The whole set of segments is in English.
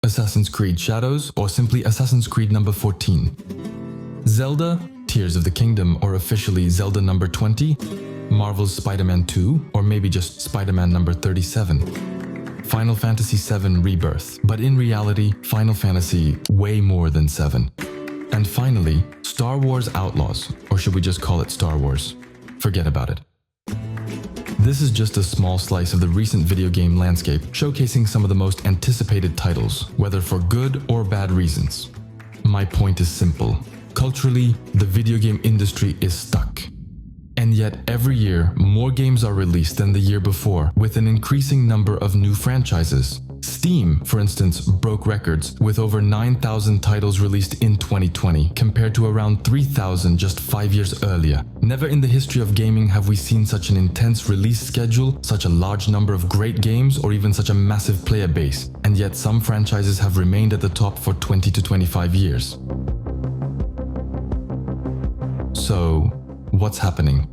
Assassin's Creed Shadows, or simply Assassin's Creed number 14. Zelda, Tears of the Kingdom, or officially Zelda number 20. Marvel's Spider-Man 2, or maybe just Spider-Man number 37. Final Fantasy VII Rebirth, but in reality, Final Fantasy way more than 7. And finally, Star Wars Outlaws, or should we just call it Star Wars? Forget about it. This is just a small slice of the recent video game landscape, showcasing some of the most anticipated titles, whether for good or bad reasons. My point is simple. Culturally, the video game industry is stuck. And yet every year, more games are released than the year before, with an increasing number of new franchises. Steam, for instance, broke records with over 9,000 titles released in 2020, compared to around 3,000 just 5 years earlier. Never in the history of gaming have we seen such an intense release schedule, such a large number of great games, or even such a massive player base. And yet some franchises have remained at the top for 20 to 25 years. So, what's happening?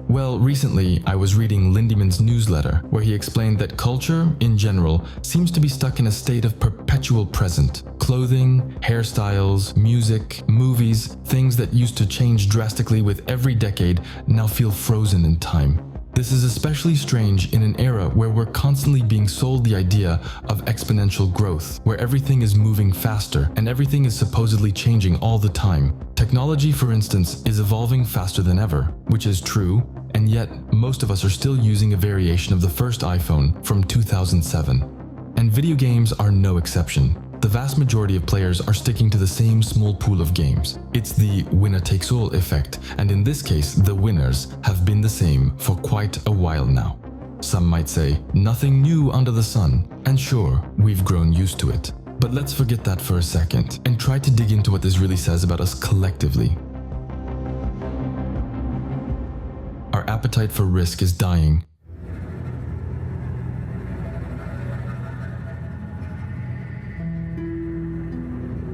Well, recently I was reading Lindemann's newsletter, where he explained that culture, in general, seems to be stuck in a state of perpetual present. Clothing, hairstyles, music, movies, things that used to change drastically with every decade now feel frozen in time. This is especially strange in an era where we're constantly being sold the idea of exponential growth, where everything is moving faster and everything is supposedly changing all the time. Technology, for instance, is evolving faster than ever, which is true, and yet most of us are still using a variation of the first iPhone from 2007. And video games are no exception. The vast majority of players are sticking to the same small pool of games. It's the winner-takes-all effect, and in this case, the winners have been the same for quite a while now. Some might say, nothing new under the sun, and sure, we've grown used to it. But let's forget that for a second, and try to dig into what this really says about us collectively. Our appetite for risk is dying.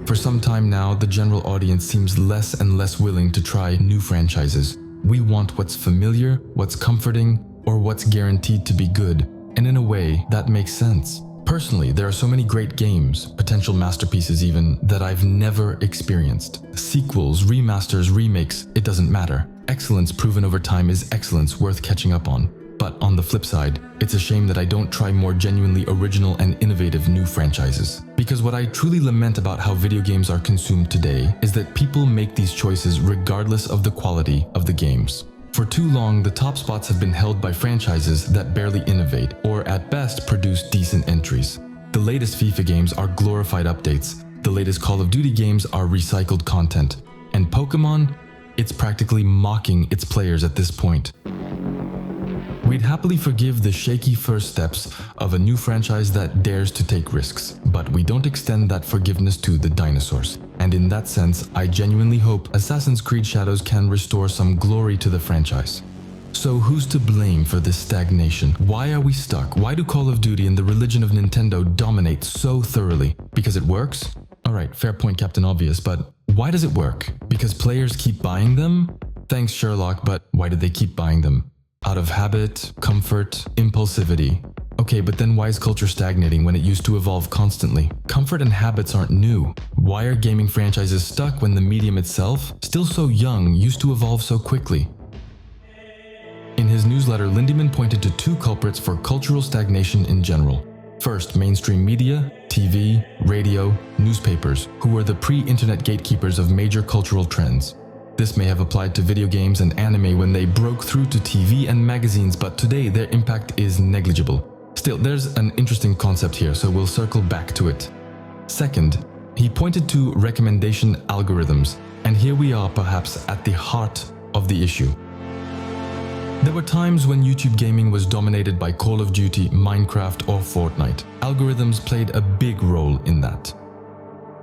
For some time now, the general audience seems less and less willing to try new franchises. We want what's familiar, what's comforting, or what's guaranteed to be good. And in a way, that makes sense. Personally, there are so many great games, potential masterpieces even, that I've never experienced. Sequels, remasters, remakes, it doesn't matter. Excellence proven over time is excellence worth catching up on. But on the flip side, it's a shame that I don't try more genuinely original and innovative new franchises. Because what I truly lament about how video games are consumed today is that people make these choices regardless of the quality of the games. For too long, the top spots have been held by franchises that barely innovate, or at best produce decent entries. The latest FIFA games are glorified updates, the latest Call of Duty games are recycled content, and Pokemon, it's practically mocking its players at this point. We'd happily forgive the shaky first steps of a new franchise that dares to take risks, but we don't extend that forgiveness to the dinosaurs. And in that sense, I genuinely hope Assassin's Creed Shadows can restore some glory to the franchise. So who's to blame for this stagnation? Why are we stuck? Why do Call of Duty and the religion of Nintendo dominate so thoroughly? Because it works? Alright, fair point, Captain Obvious, but why does it work? Because players keep buying them? Thanks, Sherlock, but why did they keep buying them? Out of habit, comfort, impulsivity. Okay, but then why is culture stagnating when it used to evolve constantly? Comfort and habits aren't new. Why are gaming franchises stuck when the medium itself, still so young, used to evolve so quickly? In his newsletter, Lindemann pointed to two culprits for cultural stagnation in general. First, mainstream media, TV, radio, newspapers, who were the pre-internet gatekeepers of major cultural trends. This may have applied to video games and anime when they broke through to TV and magazines, but today their impact is negligible. Still, there's an interesting concept here, so we'll circle back to it. Second, he pointed to recommendation algorithms, and here we are perhaps at the heart of the issue. There were times when YouTube gaming was dominated by Call of Duty, Minecraft, or Fortnite. Algorithms played a big role in that.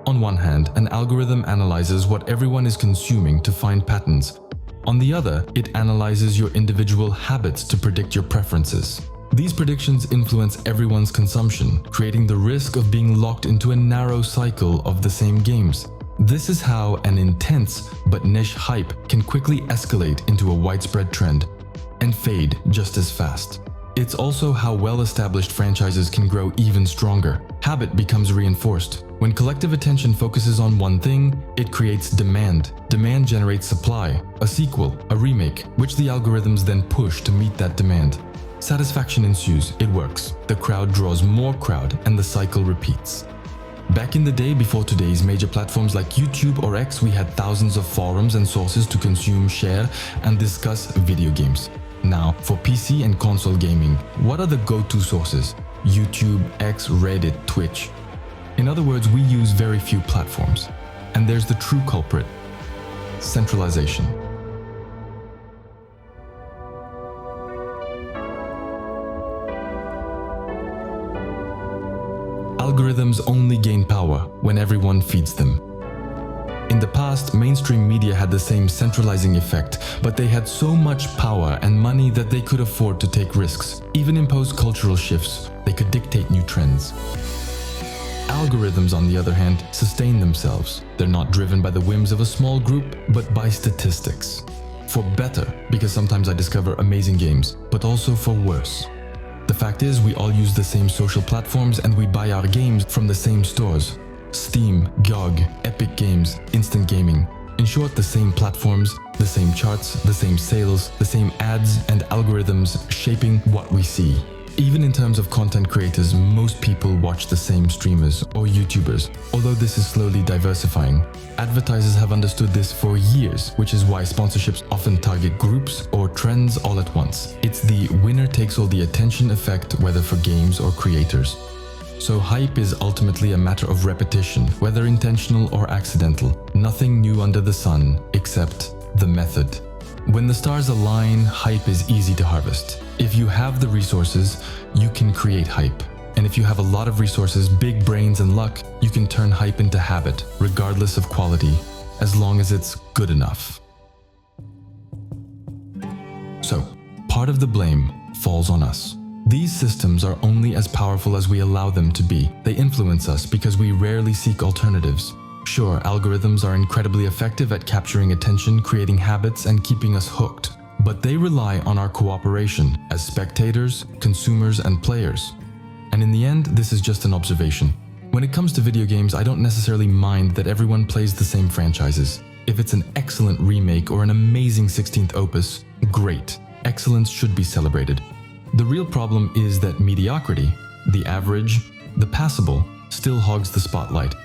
On one hand, an algorithm analyzes what everyone is consuming to find patterns. On the other, it analyzes your individual habits to predict your preferences. These predictions influence everyone's consumption, creating the risk of being locked into a narrow cycle of the same games. This is how an intense but niche hype can quickly escalate into a widespread trend and fade just as fast. It's also how well-established franchises can grow even stronger. Habit becomes reinforced. When collective attention focuses on one thing, it creates demand. Demand generates supply, a sequel, a remake, which the algorithms then push to meet that demand. Satisfaction ensues, it works. The crowd draws more crowd, and the cycle repeats. Back in the day, before today's major platforms like YouTube or X, we had thousands of forums and sources to consume, share, and discuss video games. Now, for PC and console gaming, what are the go-to sources? YouTube, X, Reddit, Twitch. In other words, we use very few platforms. And there's the true culprit: centralization. Algorithms only gain power when everyone feeds them. In the past, mainstream media had the same centralizing effect, but they had so much power and money that they could afford to take risks, even impose cultural shifts. They could dictate new trends. Algorithms, on the other hand, sustain themselves. They're not driven by the whims of a small group, but by statistics. For better, because sometimes I discover amazing games, but also for worse. The fact is, we all use the same social platforms and we buy our games from the same stores. Steam, GOG, Epic Games, Instant Gaming. In short, the same platforms, the same charts, the same sales, the same ads and algorithms shaping what we see. Even in terms of content creators, most people watch the same streamers or YouTubers, although this is slowly diversifying. Advertisers have understood this for years, which is why sponsorships often target groups or trends all at once. It's the winner takes all the attention effect, whether for games or creators. So hype is ultimately a matter of repetition, whether intentional or accidental. Nothing new under the sun, except the method. When the stars align, hype is easy to harvest. If you have the resources, you can create hype. And if you have a lot of resources, big brains and luck, you can turn hype into habit, regardless of quality, as long as it's good enough. So, part of the blame falls on us. These systems are only as powerful as we allow them to be. They influence us because we rarely seek alternatives. Sure, algorithms are incredibly effective at capturing attention, creating habits, and keeping us hooked. But they rely on our cooperation as spectators, consumers, and players. And in the end, this is just an observation. When it comes to video games, I don't necessarily mind that everyone plays the same franchises. If it's an excellent remake or an amazing 16th opus, great. Excellence should be celebrated. The real problem is that mediocrity, the average, the passable, still hogs the spotlight,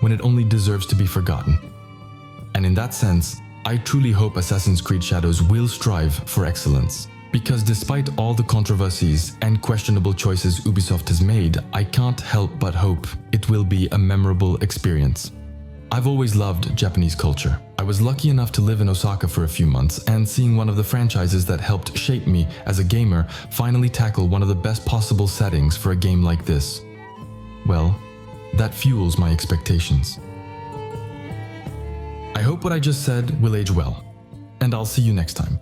when it only deserves to be forgotten. And in that sense, I truly hope Assassin's Creed Shadows will strive for excellence. Because despite all the controversies and questionable choices Ubisoft has made, I can't help but hope it will be a memorable experience. I've always loved Japanese culture. I was lucky enough to live in Osaka for a few months, and seeing one of the franchises that helped shape me as a gamer finally tackle one of the best possible settings for a game like this, well, that fuels my expectations. I hope what I just said will age well, and I'll see you next time.